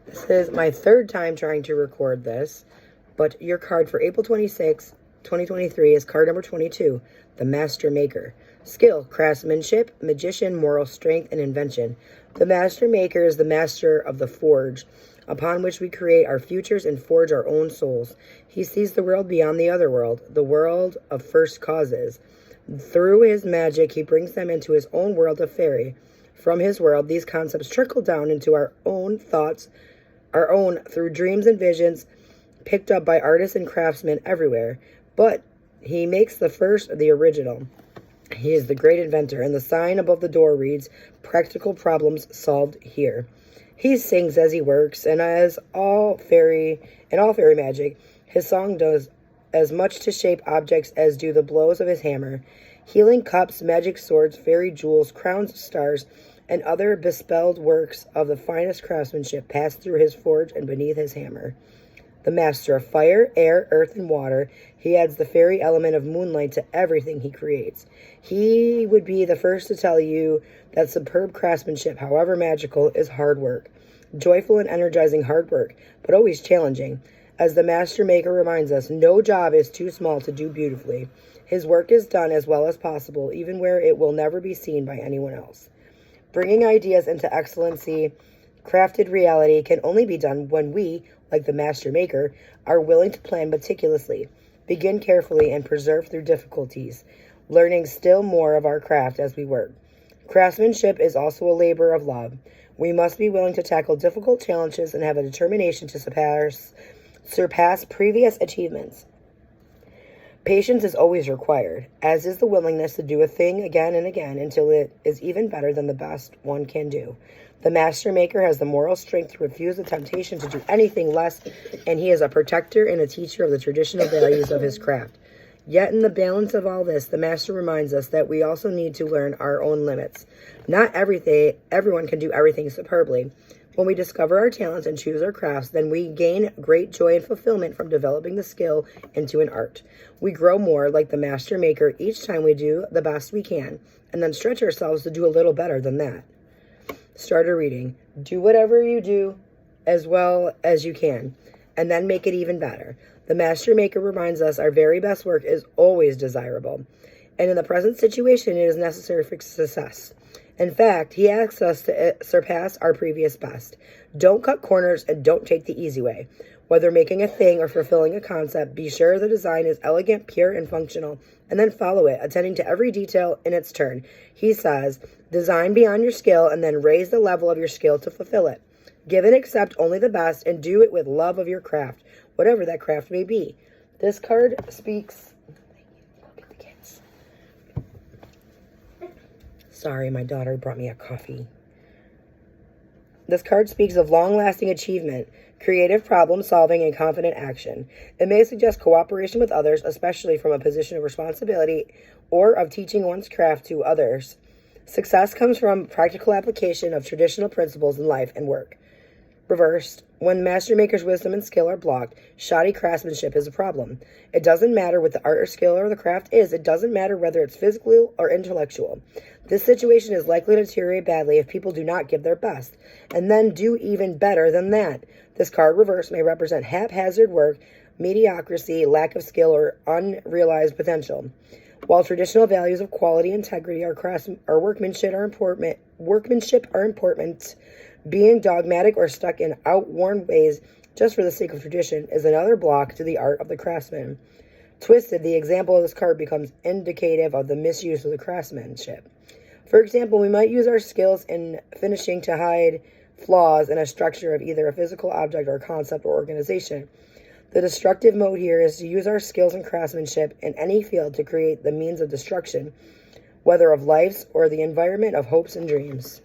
This is my third time trying to record this, but your card for April 26, 2023 is card number 22, the Master Maker. Skill, craftsmanship, magician, moral strength, and invention. The Master Maker is the master of the forge, upon which we create our futures and forge our own souls. He sees the world beyond the other world, the world of first causes. Through his magic, he brings them into his own world of fairy. From his world, these concepts trickle down into our own thoughts, our own through dreams and visions picked up by artists and craftsmen everywhere. But he makes the first the original. He is the great inventor, and the sign above the door reads, "Practical problems solved here." He sings as he works, and as all fairy magic, his song does as much to shape objects as do the blows of his hammer. Healing cups, magic swords, fairy jewels, crowns, stars, and other bespelled works of the finest craftsmanship pass through his forge and beneath his hammer. The master of fire, air, earth, and water, he adds the fairy element of moonlight to everything he creates. He would be the first to tell you that superb craftsmanship, however magical, is hard work. Joyful and energizing hard work, but always challenging. As the Master Maker reminds us, no job is too small to do beautifully. His work is done as well as possible, even where it will never be seen by anyone else. Bringing ideas into excellency, crafted reality can only be done when we, like the Master Maker, are willing to plan meticulously, begin carefully, and persevere through difficulties, learning still more of our craft as we work. Craftsmanship is also a labor of love. We must be willing to tackle difficult challenges and have a determination to surpass previous achievements. Patience is always required, as is the willingness to do a thing again and again until it is even better than the best one can do. The Master Maker has the moral strength to refuse the temptation to do anything less, and he is a protector and a teacher of the traditional values of his craft. Yet in the balance of all this, the Master reminds us that we also need to learn our own limits. Not everyone can do everything superbly. When we discover our talents and choose our crafts, then we gain great joy and fulfillment from developing the skill into an art. We grow more like the Master Maker each time we do the best we can, and then stretch ourselves to do a little better than that. Starter reading. Do whatever you do as well as you can, and then make it even better. The Master Maker reminds us our very best work is always desirable, and in the present situation, it is necessary for success. In fact, he asks us to surpass our previous best. Don't cut corners and don't take the easy way. Whether making a thing or fulfilling a concept, be sure the design is elegant, pure, and functional, and then follow it, attending to every detail in its turn. He says, design beyond your skill and then raise the level of your skill to fulfill it. Give and accept only the best and do it with love of your craft, whatever that craft may be. This card speaks... Look at the kids. Sorry, my daughter brought me a coffee. This card speaks of long-lasting achievement, creative problem-solving, and confident action. It may suggest cooperation with others, especially from a position of responsibility or of teaching one's craft to others. Success comes from practical application of traditional principles in life and work. Reversed, when Master Maker's wisdom and skill are blocked, shoddy craftsmanship is a problem. It doesn't matter what the art or skill or the craft is. It doesn't matter whether it's physical or intellectual. This situation is likely to deteriorate badly if people do not give their best, and then do even better than that. This card reverse may represent haphazard work, mediocrity, lack of skill, or unrealized potential. While traditional values of quality, integrity, or workmanship are important, being dogmatic or stuck in outworn ways just for the sake of tradition is another block to the art of the craftsman. Twisted, the example of this card becomes indicative of the misuse of the craftsmanship. For example, we might use our skills in finishing to hide flaws in a structure of either a physical object or concept or organization. The destructive mode here is to use our skills and craftsmanship in any field to create the means of destruction, whether of lives or the environment of hopes and dreams.